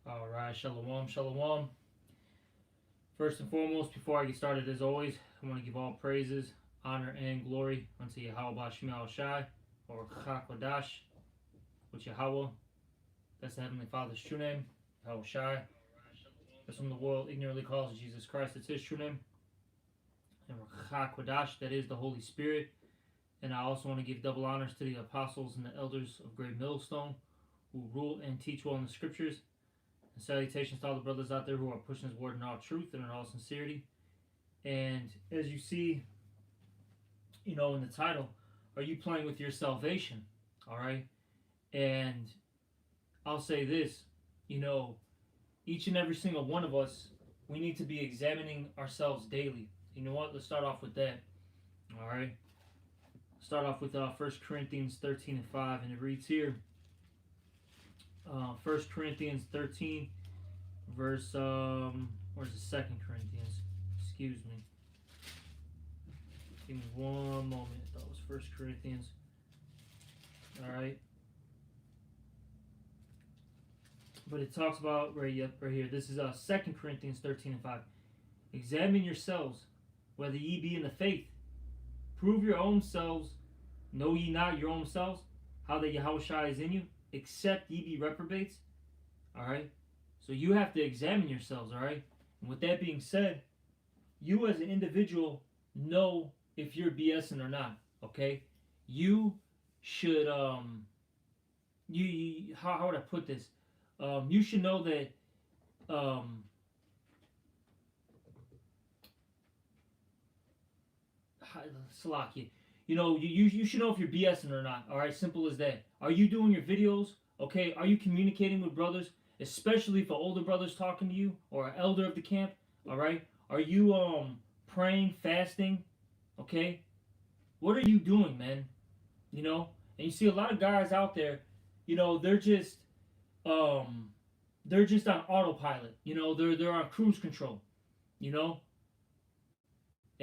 All right, shalom, shalom. First and foremost, before I get started, as always, I want to give all praises, honor, and glory unto Yahweh Shema Shai, or Chakwadash, which Yahweh, that's the Heavenly Father's true name, Yahweh Shai. That's whom the world ignorantly calls Jesus Christ, it's his true name. And Chakwadash, that is the Holy Spirit. And I also want to give double honors to the apostles and the elders of Great Millstone, who rule and teach well in the scriptures. And salutations to all the brothers out there who are pushing his word in all truth and in all sincerity. And as you see, in the title, are you playing with your salvation? All right. And I'll say this, each and every single one of us, we need to be examining ourselves daily. You know what? Let's start off with that. All right. Start off with 1 Corinthians 13 and 5, and it reads here. 1 Corinthians 13, verse, where's the 2 Corinthians? Excuse me. Give me one moment. I thought it was 1 Corinthians. Alright. But it talks about, right here, this is 2 Corinthians 13 and 5. Examine yourselves, whether ye be in the faith. Prove your own selves. Know ye not your own selves, how that Yahushua is in you, except ye be reprobates. Alright? So you have to examine yourselves, alright? And with that being said, you as an individual know if you're BSing or not. Okay? You should how would I put this? You should know that Salakia. You should know if you're BSing or not. All right, simple as that. Are you doing your videos? Okay, are you communicating with brothers, especially if an older brother's talking to you or an elder of the camp? All right, are you praying, fasting? Okay, what are you doing, man? And you see a lot of guys out there. They're just on autopilot. They're on cruise control. And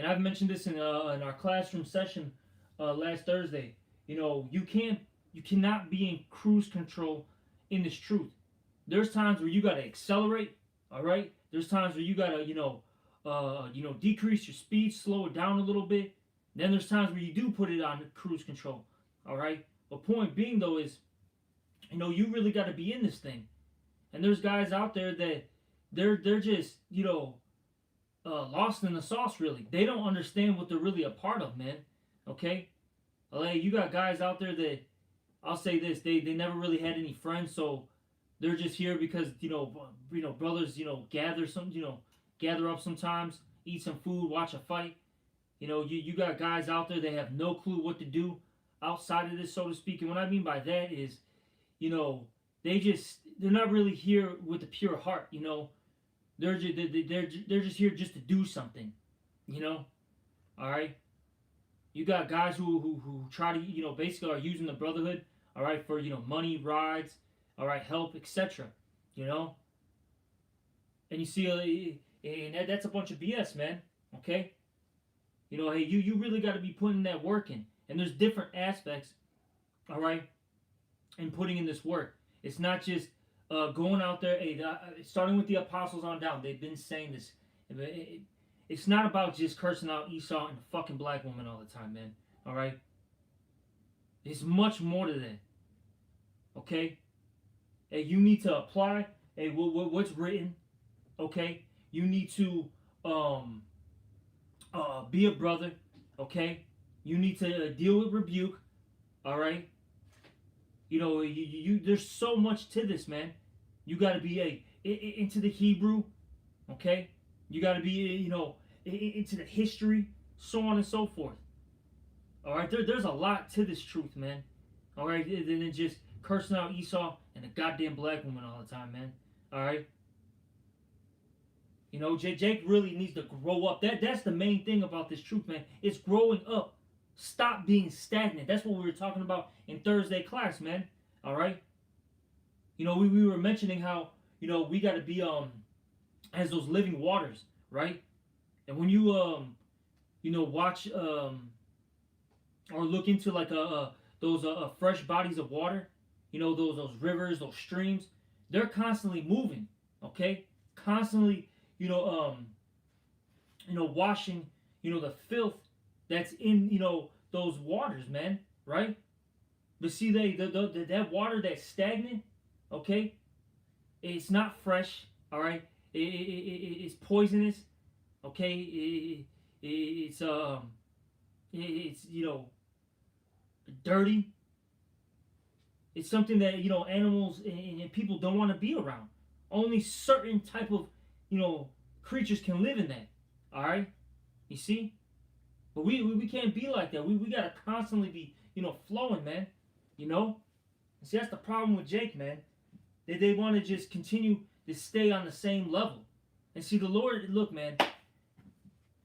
I've mentioned this in our classroom session last Thursday. You cannot be in cruise control in this truth. There's times where you gotta accelerate. All right. There's times where you gotta decrease your speed, slow it down a little bit. Then there's times where you do put it on cruise control. All right. But point being though is, you really gotta be in this thing. And there's guys out there that they're just lost in the sauce, really. They don't understand what they're really a part of, man. Okay? You got guys out there that, I'll say this, they never really had any friends, so they're just here because, brothers, gather up sometimes, eat some food, watch a fight. You got guys out there that have no clue what to do outside of this, so to speak. And what I mean by that is, they're not really here with a pure heart, They're just here just to do something, All right. You got guys who try to basically are using the brotherhood, all right, for money, rides, all right, help, etc. And you see, and that's a bunch of BS, man. Okay. Hey, you really got to be putting that work in, and there's different aspects, all right, in putting in this work. It's not just going out there, starting with the apostles on down. They've been saying this. It's not about just cursing out Esau and the fucking black woman all the time, man. All right? There's much more to that. Okay? Hey, you need to apply what's written. Okay? You need to be a brother. Okay? You need to deal with rebuke. All right? There's so much to this, man. You got to be into the Hebrew, okay? You got to be, into the history, so on and so forth. All right, there's a lot to this truth, man. All right, than just cursing out Esau and a goddamn black woman all the time, man. All right. Jake really needs to grow up. That's the main thing about this truth, man. It's growing up. Stop being stagnant. That's what we were talking about in Thursday class, man. All right. We were mentioning how we got to be as those living waters, right? And when you watch or look into like those fresh bodies of water, those rivers, those streams, they're constantly moving, okay? Constantly, washing, the filth that's in, those waters, man, right? But see, that water that's stagnant, okay, it's not fresh, all right? It's poisonous, okay? It's dirty. It's something that animals and people don't want to be around. Only certain type of creatures can live in that. All right, you see. But we can't be like that. We gotta constantly be flowing, man. You know. And see, that's the problem with Jake, man. They want to just continue to stay on the same level. And see, the Lord, look, man. The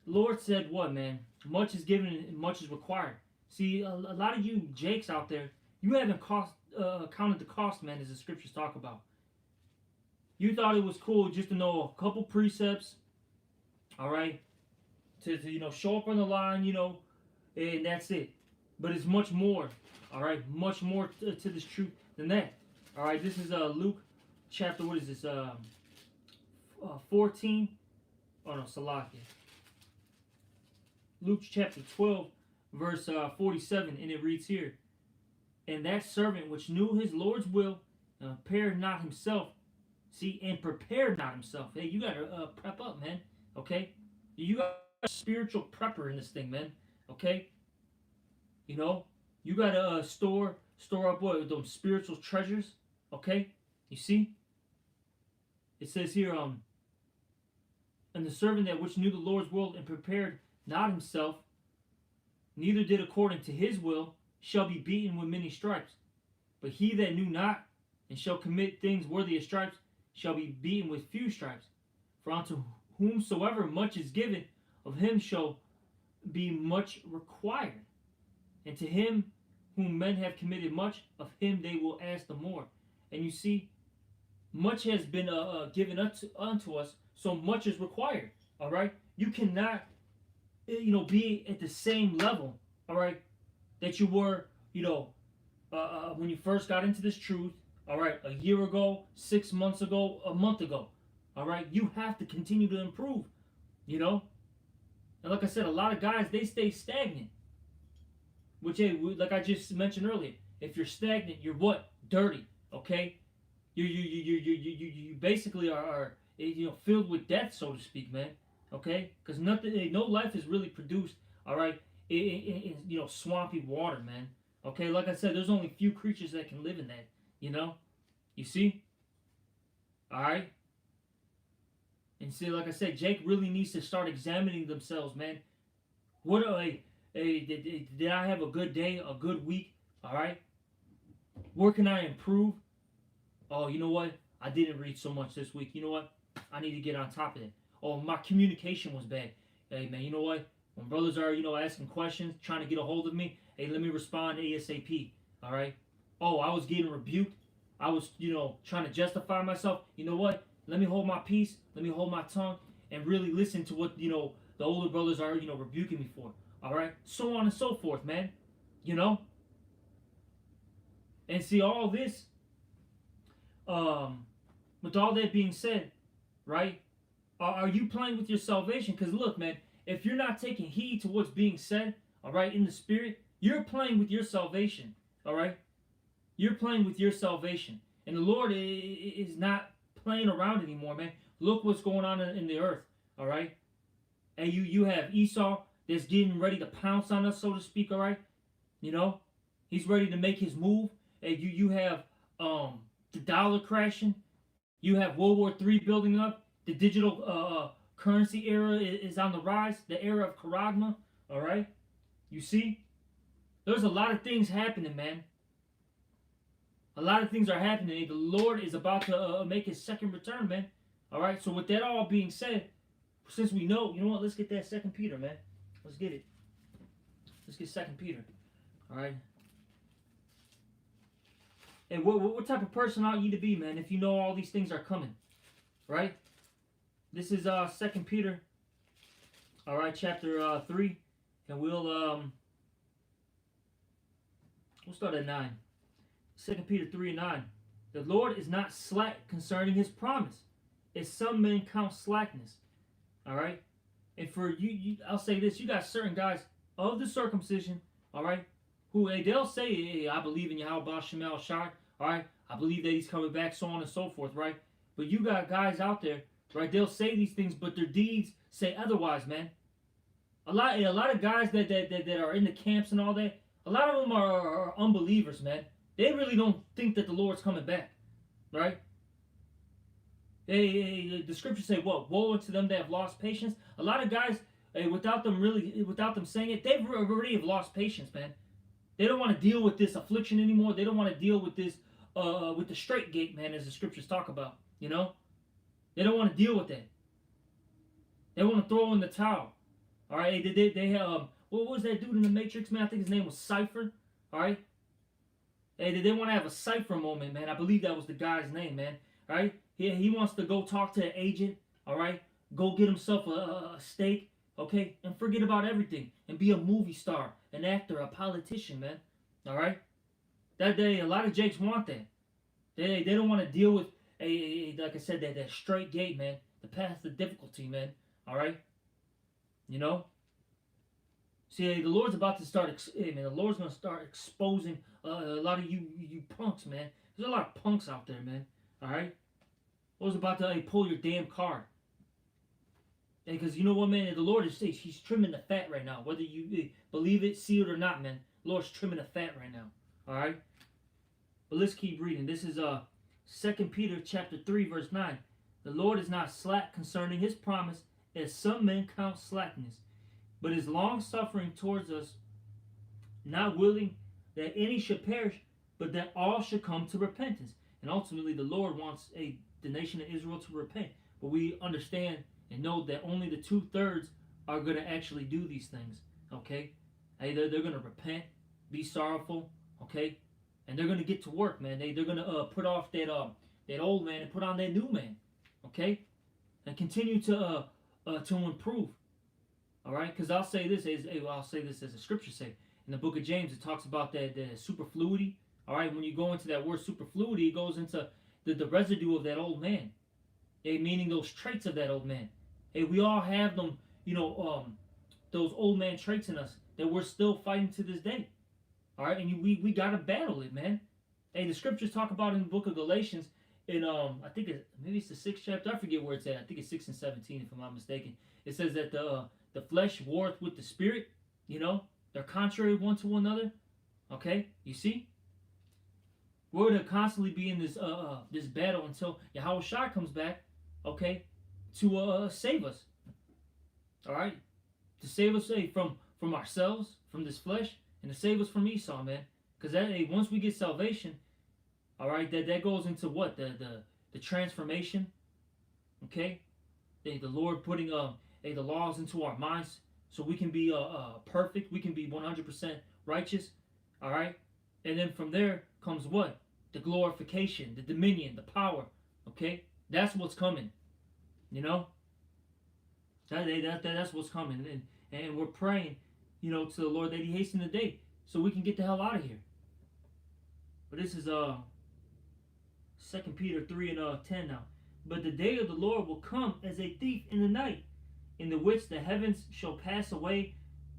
Lord said what, man? Much is given and much is required. See, a lot of you Jakes out there, you haven't counted the cost, man, as the scriptures talk about. You thought it was cool just to know a couple precepts, all right, to show up on the line, and that's it. But it's much more, all right, much more to this truth than that. All right, this is Luke chapter, what is this, 14? Oh no, Salakia. Luke chapter 12, verse 47, and it reads here, and that servant which knew his Lord's will, prepared not himself. See, and prepared not himself. Hey, you gotta prep up, man. Okay, you got a spiritual prepper in this thing, man. Okay, you gotta store up what those spiritual treasures. Okay, you see. It says here, and the servant that which knew the Lord's will and prepared not himself, neither did according to his will, shall be beaten with many stripes. But he that knew not, and shall commit things worthy of stripes, shall be beaten with few stripes. For unto whomsoever much is given, of him shall be much required. And to him whom men have committed much, of him they will ask the more. And you see, much has been given unto us, so much is required. All right, you cannot, be at the same level. All right, that you were, when you first got into this truth. All right, a year ago, 6 months ago, a month ago. All right, you have to continue to improve. And like I said, a lot of guys, they stay stagnant. Which, hey, like I just mentioned earlier, if you're stagnant, you're what? Dirty. Okay, you basically are filled with death, so to speak, man. Okay, because no life is really produced. All right, in swampy water, man. Okay, like I said, there's only few creatures that can live in that. You see. All right. And see, like I said, Jake really needs to start examining themselves, man. What are did I have a good day, a good week? All right. Where can I improve? Oh, you know what? I didn't read so much this week. You know what? I need to get on top of it. Oh, my communication was bad. Hey, man, you know what? When brothers are, asking questions, trying to get a hold of me, hey, let me respond ASAP. All right? Oh, I was getting rebuked. I was, trying to justify myself. You know what? Let me hold my peace. Let me hold my tongue and really listen to what, the older brothers are, rebuking me for. All right? So on and so forth, man. And see, all this, with all that being said, right? Are you playing with your salvation? Because look, man, if you're not taking heed to what's being said, all right, in the spirit, you're playing with your salvation, all right? You're playing with your salvation. And the Lord is not playing around anymore, man. Look what's going on in the earth, all right? And you have Esau that's getting ready to pounce on us, so to speak, all right? He's ready to make his move. And you have the dollar crashing. You have World War III building up. The digital currency era is on the rise. The era of Charagma, all right? You see? There's a lot of things happening, man. A lot of things are happening. The Lord is about to make his second return, man. All right? So with that all being said, since we know, you know what? Let's get that 2 Peter, man. Let's get it. Let's get 2 Peter. All right? And what type of person ought you to be, man, if you know all these things are coming? Right? This is 2 Peter, all right, chapter 3. And we'll start at 9. 2 Peter 3 and 9. The Lord is not slack concerning his promise, as some men count slackness. All right? And for I'll say this, you got certain guys of the circumcision, all right, who they'll say, hey, I believe in Yahweh Shemel Shai, all right, I believe that he's coming back, so on and so forth, right? But you got guys out there, right, they'll say these things, but their deeds say otherwise, man. A lot of guys that are in the camps and all that, a lot of them are unbelievers, man. They really don't think that the Lord's coming back, right? The scriptures say, what? Woe unto them that have lost patience. A lot of guys, without them saying it, they've already have lost patience, man. They don't want to deal with this affliction anymore. They don't want to deal with this, with the straight gate, man, as the scriptures talk about. You know, they don't want to deal with that. They want to throw in the towel. All right, they have what was that dude in the Matrix, man? I think his name was Cypher. All right, they want to have a Cypher moment, man. I believe that was the guy's name, man. All right, he wants to go talk to an agent. All right, go get himself a steak, okay, and forget about everything and be a movie star, an actor, a politician, man. All right, a lot of Jakes want that. They don't want to deal with like I said, that straight gate, man. The path of difficulty, man. All right. You know? See, the Lord's about to start, man, the Lord's going to start exposing a lot of you punks, man. There's a lot of punks out there, man. All right? The Lord's about to pull your damn card. Because you know what, man? The Lord is, he's trimming the fat right now. Whether you believe it, see it or not, man. The Lord's trimming the fat right now. All right? But let's keep reading. This is 2 Peter chapter 3, verse 9. The Lord is not slack concerning his promise, as some men count slackness, but is long-suffering towards us, not willing that any should perish, but that all should come to repentance. And ultimately, the Lord wants the nation of Israel to repent. But we understand and know that only the 2/3 are going to actually do these things, okay? They're going to repent, be sorrowful, okay? And they're going to get to work, man. They're going to put off that old man and put on that new man, okay? And continue to improve. All right, because I'll say this as the scriptures say in the book of James. It talks about the superfluity. All right, when you go into that word superfluity, it goes into the residue of that old man, meaning those traits of that old man. We all have them, those old man traits in us that we're still fighting to this day. All right, and we gotta battle it, man. The scriptures talk about in the book of Galatians. In I think maybe it's the 6th chapter. I forget where it's at. I think it's 6 and 17, if I'm not mistaken. It says that the flesh warreth with the spirit. They're contrary one to another. Okay, you see. We're gonna constantly be in this battle until Yahweh Shai comes back. Okay, to save us. All right, to save us from ourselves, from this flesh, and to save us from Esau, man. Because once we get salvation. All right, that goes into what? The transformation, okay? The Lord putting the laws into our minds so we can be perfect. We can be 100% righteous, all right? And then from there comes what? The glorification, the dominion, the power, okay? That's what's coming, That's what's coming. And we're praying, to the Lord that he hasten the day so we can get the hell out of here. But this is 2 Peter 3 and 10 now. But the day of the Lord will come as a thief in the night, in the which the heavens shall pass away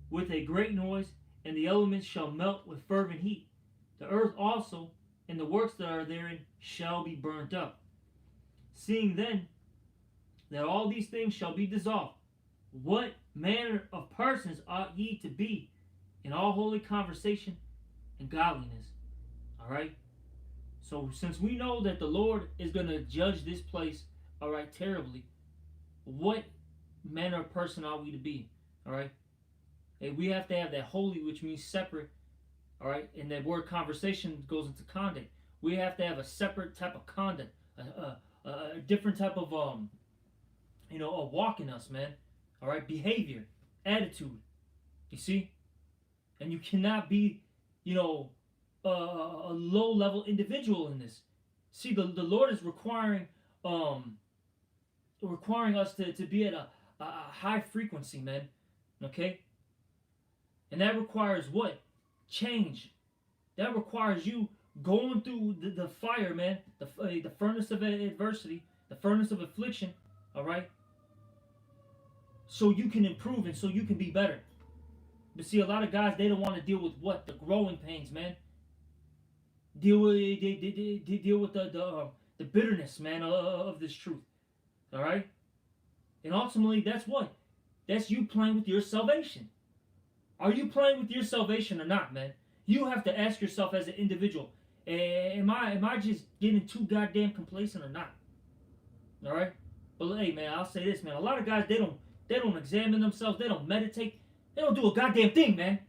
with a great noise, and the elements shall melt with fervent heat. The earth also, and the works that are therein, shall be burnt up. Seeing then that all these things shall be dissolved, what manner of persons ought ye to be in all holy conversation and godliness? All right? So since we know that the Lord is going to judge this place, all right, terribly, what manner of person are we to be? All right? We have to have that holy, which means separate, all right? And that word conversation goes into conduct. We have to have a separate type of conduct, a different type of, a walk in us, man. All right? Behavior, attitude. You see? And you cannot be, a low-level individual in this. See, the Lord is requiring us to be at a high frequency, man. Okay? And that requires what? Change. That requires you going through the fire, man, the furnace of adversity, the furnace of affliction, all right, so you can improve and so you can be better. But see, a lot of guys, they don't want to deal with what? The growing pains, man. Deal with they deal with the bitterness, man, of this truth. All right, and ultimately, that's what. That's you playing with your salvation. Are you playing with your salvation or not, man? You have to ask yourself as an individual: Am I just getting too goddamn complacent or not? All right. But hey, man, I'll say this, man. A lot of guys, they don't examine themselves. They don't meditate. They don't do a goddamn thing, man.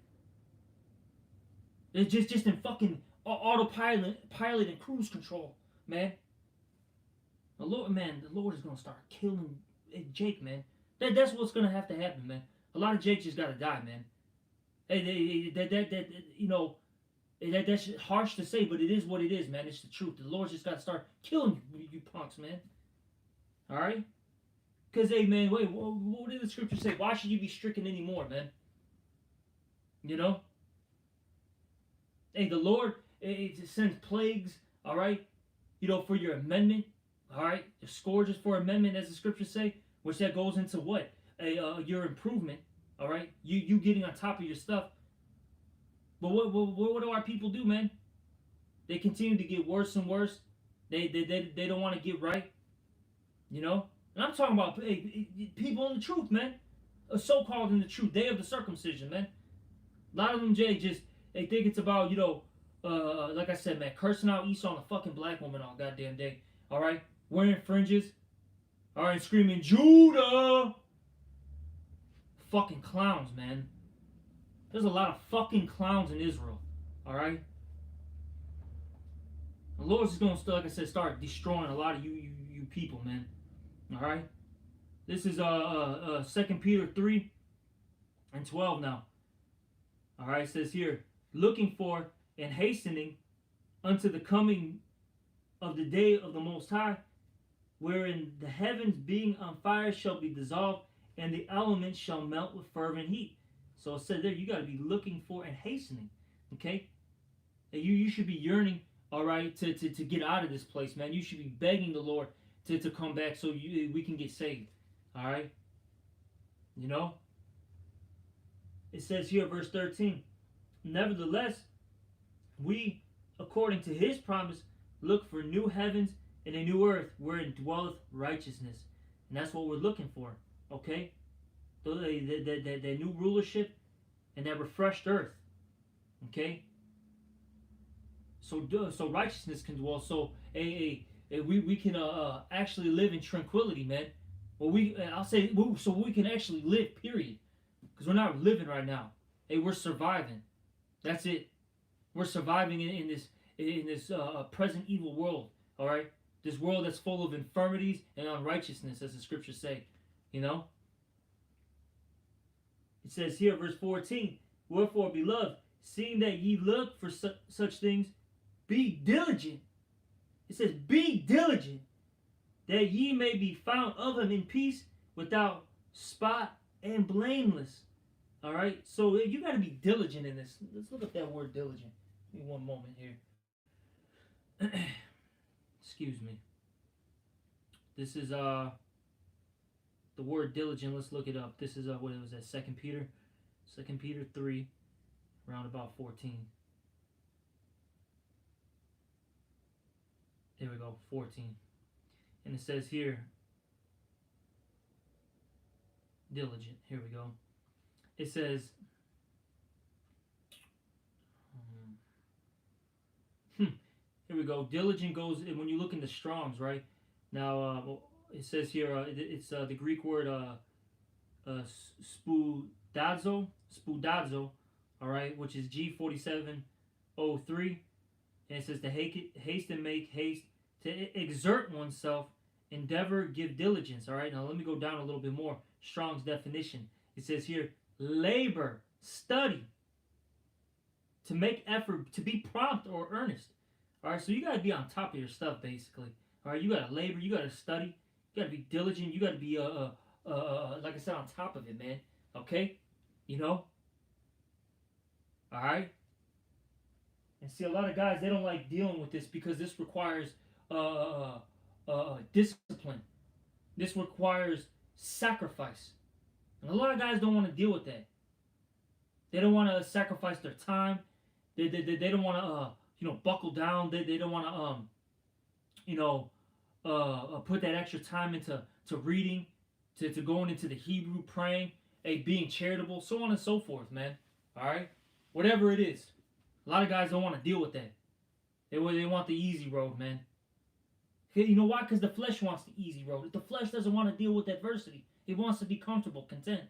They're just in fucking pilot and cruise control, man. The Lord is gonna start killing Jake, man. That's what's gonna have to happen, man. A lot of Jake just gotta die, man. Hey, you know, that's harsh to say, but it is what it is, man. It's the truth. The Lord just gotta start killing you punks, man. All right. Because, hey, man, wait, what did the scripture say? Why should you be stricken anymore, man? You know? Hey, the Lord, it sends plagues, all right? You know, for your amendment, all right? The scourges for amendment, as the scriptures say, which that goes into what? Your improvement, all right? You getting on top of your stuff. But what do our people do, man? They continue to get worse and worse. They don't want to get right, you know? And I'm talking about people in the truth, man. So-called in the truth. Day of the circumcision, man. A lot of them, Jay, they think it's about, you know, like I said, man, cursing out Esau and a fucking black woman all goddamn day. All right? Wearing fringes. All right? Screaming, Judah! Fucking clowns, man. There's a lot of fucking clowns in Israel. All right? The Lord's just going to, like I said, start destroying a lot of you people, man. All right, this is 2 Peter 3 and 12 now. All right, it says here, looking for and hastening unto the coming of the day of the Most High, wherein the heavens being on fire shall be dissolved, and the elements shall melt with fervent heat. So it said there, you got to be looking for and hastening. Okay, you should be yearning, all right, to get out of this place, man. You should be begging the Lord to come back so we can get saved. All right? You know? It says here, verse 13, nevertheless, we, according to his promise, look for new heavens and a new earth wherein dwelleth righteousness. And that's what we're looking for. Okay? That new rulership and that refreshed earth. Okay? So righteousness can dwell. So we can actually live in tranquility, man. Well, I'll say so we can actually live, period. Because we're not living right now. Hey, we're surviving. That's it. We're surviving in this present evil world. All right, this world that's full of infirmities and unrighteousness, as the scriptures say. You know. It says here, verse 14. Wherefore, beloved, seeing that ye look for such things, be diligent. It says, be diligent, that ye may be found of him in peace, without spot and blameless. All right? So you got to be diligent in this. Let's look at that word diligent. Give me one moment here. Excuse me. This is the word diligent. Let's look it up. This is what it was at 2 Peter. 2 Peter 3, around about 14. There we go, 14. And it says here, diligent. Here we go. It says, here we go. Diligent goes, when you look in the Strongs, right? Now, it says here, it's the Greek word spudazo, all right, which is G4703. And it says to haste and make haste, to exert oneself, endeavor, give diligence. All right, now let me go down a little bit more. Strong's definition. It says here, labor, study, to make effort, to be prompt or earnest. All right, so you got to be on top of your stuff, basically. All right, you got to labor, you got to study, you got to be diligent, you got to be, like I said, on top of it, man. Okay? You know? All right? And see, a lot of guys, they don't like dealing with this because this requires discipline. This requires sacrifice. And a lot of guys don't want to deal with that. They don't want to sacrifice their time. They don't want to, buckle down. They don't want to, put that extra time into reading, to going into the Hebrew, praying, being charitable, so on and so forth, man. All right? Whatever it is. A lot of guys don't want to deal with that. They want the easy road, man. You know why? Because the flesh wants the easy road. The flesh doesn't want to deal with adversity. It wants to be comfortable, content.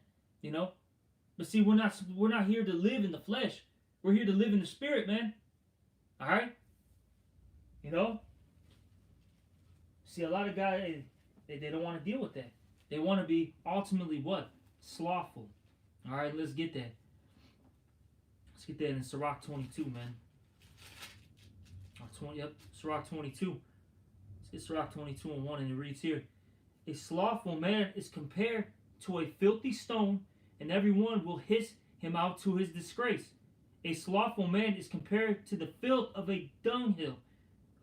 You know? But see, we're not here to live in the flesh. We're here to live in the spirit, man. All right? You know? See, a lot of guys, they don't want to deal with that. They want to be ultimately what? Slothful. All right, let's get that. Let's get that in Sirach 22, man. Sirach 22. Let's get Sirach 22 and 1, and it reads here. A slothful man is compared to a filthy stone, and everyone will hiss him out to his disgrace. A slothful man is compared to the filth of a dunghill.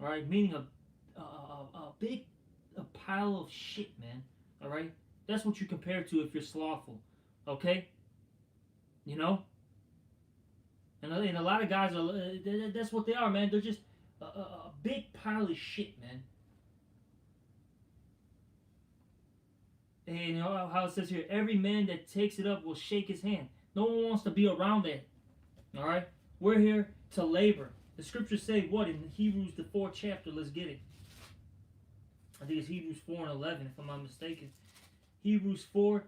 All right, meaning a big pile of shit, man. All right, that's what you compare to if you're slothful. Okay, you know. And a lot of guys are. That's what they are, man. They're just a big pile of shit, man. And you know how it says here, every man that takes it up will shake his hand. No one wants to be around that. All right? We're here to labor. The scriptures say what in Hebrews, the 4th chapter? Let's get it. I think it's Hebrews 4 and 11, if I'm not mistaken. Hebrews 4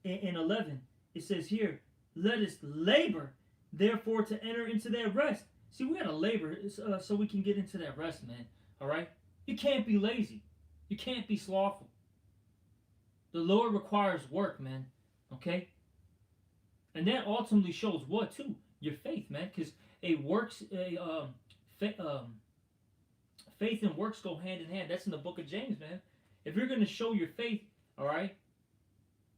and 11. It says here, let us labor, therefore, to enter into that rest. See, we got to labor so we can get into that rest, man. All right? You can't be lazy. You can't be slothful. The Lord requires work, man. Okay? And that ultimately shows what, too? Your faith, man. Because faith and works go hand in hand. That's in the book of James, man. If you're going to show your faith, all right?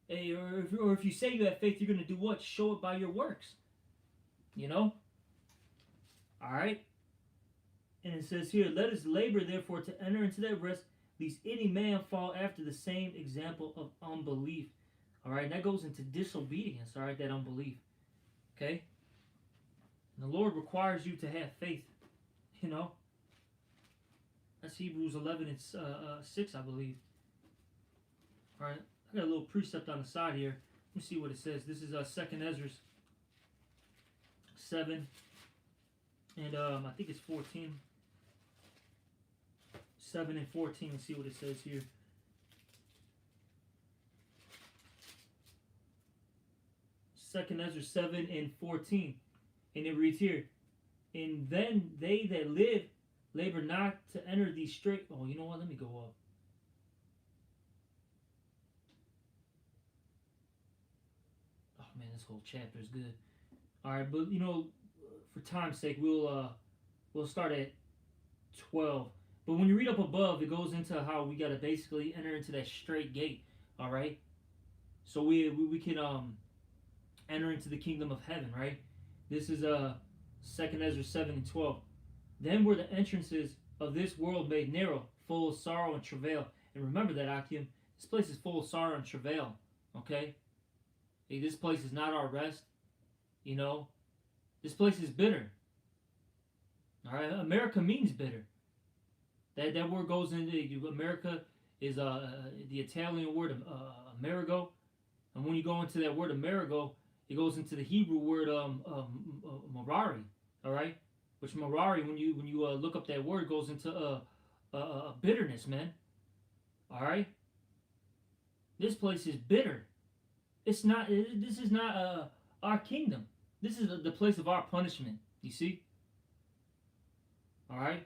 Or if you say you have faith, you're going to do what? Show it by your works. You know? All right? And it says here, let us labor, therefore, to enter into that rest, lest any man fall after the same example of unbelief. All right? And that goes into disobedience, all right? That unbelief. Okay? And the Lord requires you to have faith. You know? That's Hebrews 11 and 6, I believe. All right? I got a little precept on the side here. Let me see what it says. This is 2nd Ezra 7. And I think it's 14. 7 and 14. Let's see what it says here. Second Ezra 7 and 14. And it reads here, and then they that live labor not to enter these straight. Oh, you know what? Let me go up. Oh man, this whole chapter is good. All right, but you know, for time's sake, we'll start at 12. But when you read up above, it goes into how we gotta basically enter into that straight gate. All right, so we can enter into the kingdom of heaven, right? This is 2nd Ezra 7 and 12. Then were the entrances of this world made narrow, full of sorrow and travail. And remember that, Akim. This place is full of sorrow and travail. Okay? Hey, this place is not our rest. You know? This place is bitter. Alright? America means bitter. That word goes into America is the Italian word Amerigo. And when you go into that word Amerigo, it goes into the Hebrew word Merari, all right? Which Merari, when you look up that word, goes into bitterness, man. All right. This place is bitter. It's not. This is not our kingdom. This is the place of our punishment. You see. All right.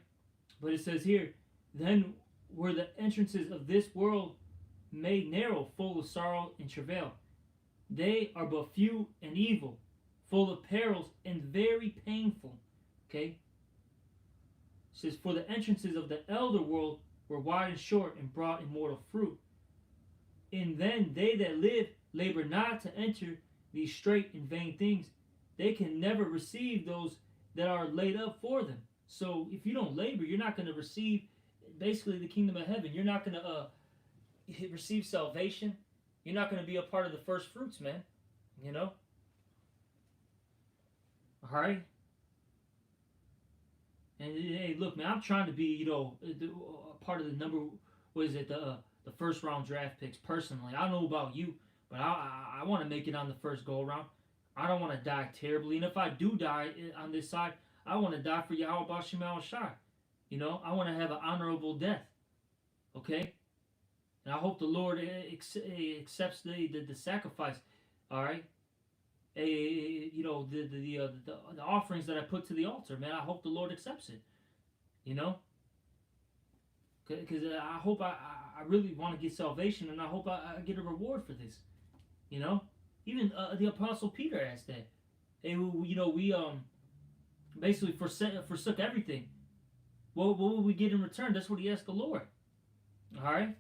But it says here, then were the entrances of this world made narrow, full of sorrow and travail. They are but few and evil, full of perils and very painful. Okay? It says, for the entrances of the elder world were wide and short and brought immortal fruit. And then they that live labor not to enter these straight and vain things. They can never receive those that are laid up for them. So if you don't labor, you're not going to receive basically the kingdom of heaven. You're not going to receive salvation. You're not going to be a part of the first fruits, man. You know? All right? And hey, look, man, I'm trying to be, a part of the number, what is it, the first round draft picks personally. I don't know about you, but I want to make it on the first go around. I don't want to die terribly. And if I do die on this side, I want to die for Yahweh Shemal Shai. I want to have an honorable death. Okay? And I hope the Lord accepts the sacrifice. All right? The offerings that I put to the altar, man. I hope the Lord accepts it. Because I hope I really want to get salvation, and I hope I get a reward for this. Even the Apostle Peter asked that. Hey, we basically forsook everything. What will we get in return? That's what he asked the Lord. All right.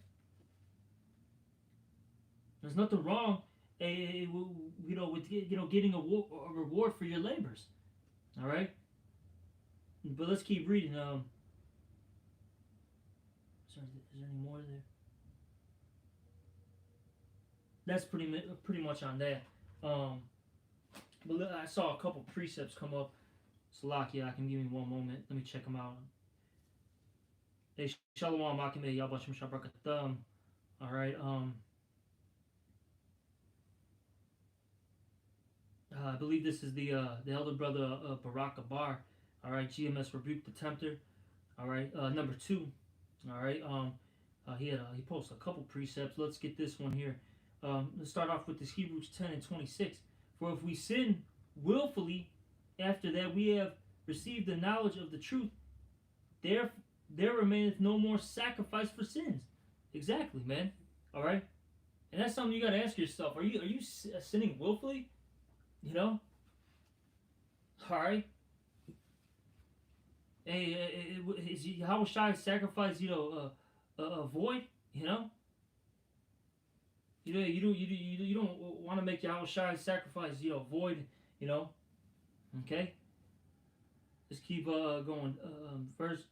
There's nothing wrong, with getting a reward for your labors. All right. But let's keep reading. Sorry, is there any more there? That's pretty much on that. But I saw a couple precepts come up. Salakia, I can give me one moment. Let me check them out. Hey, Shalom, Akime, Yabashim Shabrakatham. All right. I believe this is the elder brother of Barak Abar. All right. GMS rebuked the tempter. All right. Number 2. All right. He posted a couple precepts. Let's get this one here. Let's start off with this Hebrews 10 and 26. For if we sin willfully, after that we have received the knowledge of the truth, there remaineth no more sacrifice for sins. Exactly, man. All right, and that's something you got to ask yourself. Are you sinning willfully? All right. Hey, is Yahweh Shai sacrifice a void? You don't want to make Yahweh Shai sacrifice void. Okay. Let's keep going. First,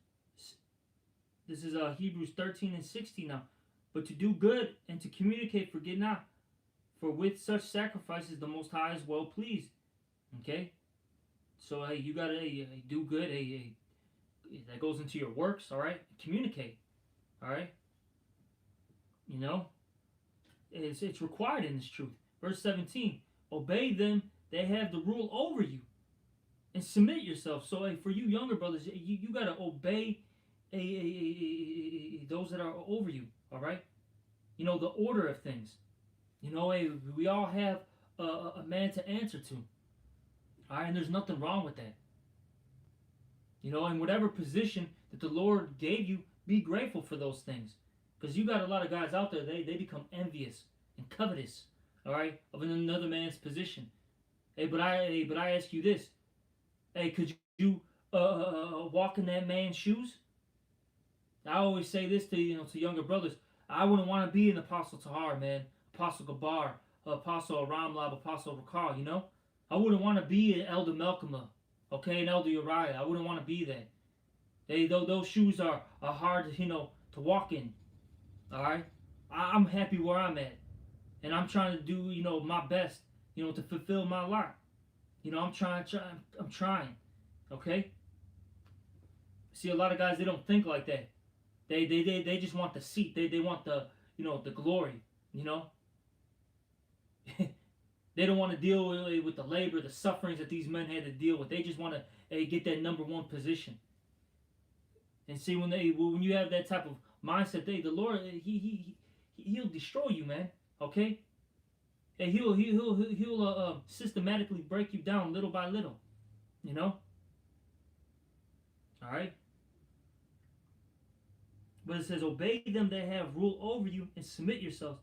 this is Hebrews 13 and 16 now. But to do good and to communicate, forget not, for with such sacrifices the Most High is well pleased. Okay. So hey, you gotta do good. That goes into your works. All right. Communicate. All right. It's required in this truth. Verse 17. Obey them that have the rule over you, and submit yourself. So for you younger brothers, you got to obey those that are over you. All right. The order of things. We all have a man to answer to. All right. And there's nothing wrong with that. In whatever position that the Lord gave you, be grateful for those things. Because you got a lot of guys out there, they become envious and covetous, all right, of another man's position. Hey, but I ask you this. Hey, could you walk in that man's shoes? I always say this to younger brothers. I wouldn't want to be an Apostle Tahar, man, Apostle Gabar, Apostle Ramlab, Apostle Rakal. I wouldn't want to be an Elder Melchima, okay, an Elder Uriah. I wouldn't want to be that. Those shoes are hard, to walk in. All right, I'm happy where I'm at, and I'm trying to do my best, to fulfill my lot. I'm trying. Okay. See, a lot of guys, they don't think like that. They just want the seat. They want the the glory. They don't want to deal with the labor, the sufferings that these men had to deal with. They just want to get that number 1 position. And see, when you have that type of mindset, the Lord he'll destroy you, man. Okay. And he'll systematically break you down little by little. All right. But it says, obey them that have rule over you, and submit yourselves,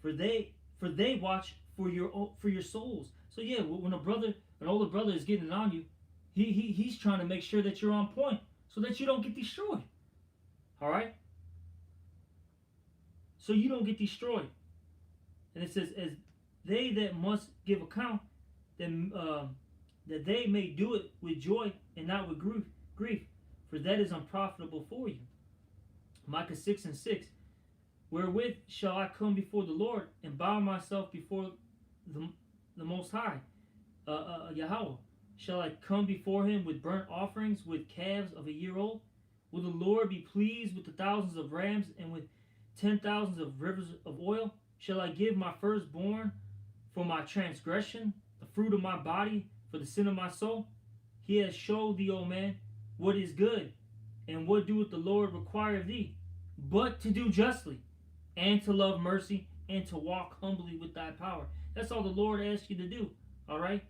for they watch for your souls. So yeah, when an older brother is getting on you, he's trying to make sure that you're on point, so that you don't get destroyed. All right. So you don't get destroyed. And it says, as they that must give account, that they may do it with joy and not with grief, for that is unprofitable for you. Micah 6:6. Wherewith shall I come before the Lord and bow myself before the Most High, Yahweh? Shall I come before him with burnt offerings, with calves of a year old? Will the Lord be pleased with the thousands of rams and with 10,000 of rivers of oil? Shall I give my firstborn for my transgression, the fruit of my body for the sin of my soul? He has showed thee, O man, what is good, and what doeth the Lord require of thee, but to do justly, and to love mercy, and to walk humbly with thy power. That's all the Lord asks you to do, all right?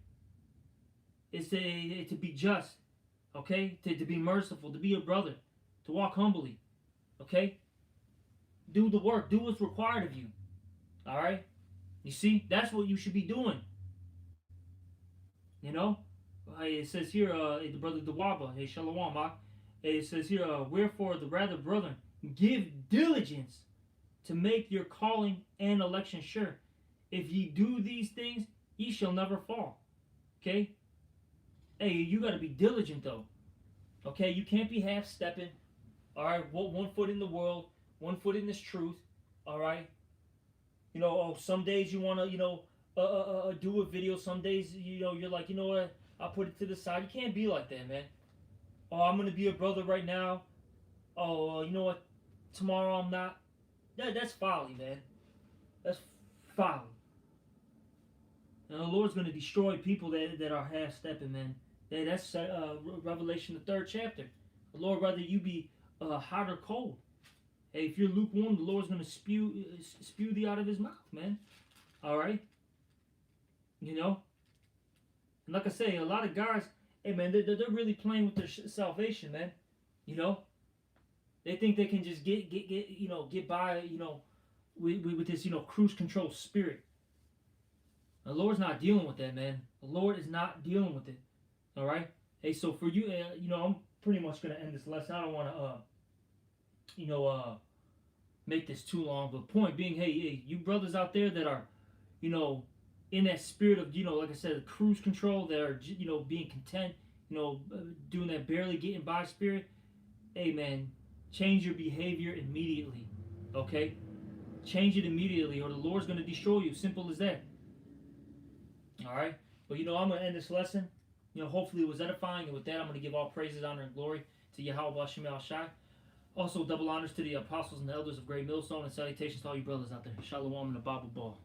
It's to be just, okay? To be merciful, to be a brother, to walk humbly, okay? Do the work. Do what's required of you, all right? You see, that's what you should be doing. You know? It says here, the brother Dawaba, hey, Shalom, it says here, wherefore the rather, brethren, give diligence to make your calling and election sure. If ye do these things, ye shall never fall. Okay? Hey, you got to be diligent, though. Okay? You can't be half-stepping. All right? 1 foot in the world, 1 foot in this truth. All right? You know, some days you want to, do a video. Some days, you're like, you know what? I'll put it to the side. You can't be like that, man. Oh, I'm going to be a brother right now. Oh, you know what? Tomorrow I'm not. That's folly, man. That's folly. And the Lord's going to destroy people that are half-stepping, man. That's Revelation, the 3rd chapter. The Lord rather you be hot or cold. Hey, if you're lukewarm, the Lord's going to spew thee out of his mouth, man. All right? You know? And like I say, a lot of guys, hey, man, they're really playing with their salvation, man. You know? They think they can just get by, with this, cruise control spirit. The Lord's not dealing with that, man. The Lord is not dealing with it. All right? Hey, so for you, I'm pretty much going to end this lesson. I don't want to, make this too long. But point being, hey, you brothers out there that are, in that spirit of, like I said, cruise control, that are, being content, doing that barely getting by spirit. Hey, man, change your behavior immediately. Okay? Change it immediately or the Lord's going to destroy you. Simple as that. Alright? But, I'm going to end this lesson. Hopefully it was edifying. And with that, I'm going to give all praises, honor, and glory to Yahweh Bashem El Shai. Also, double honors to the apostles and the elders of Great Millstone, and salutations to all you brothers out there. Shalom and the Bible Ball.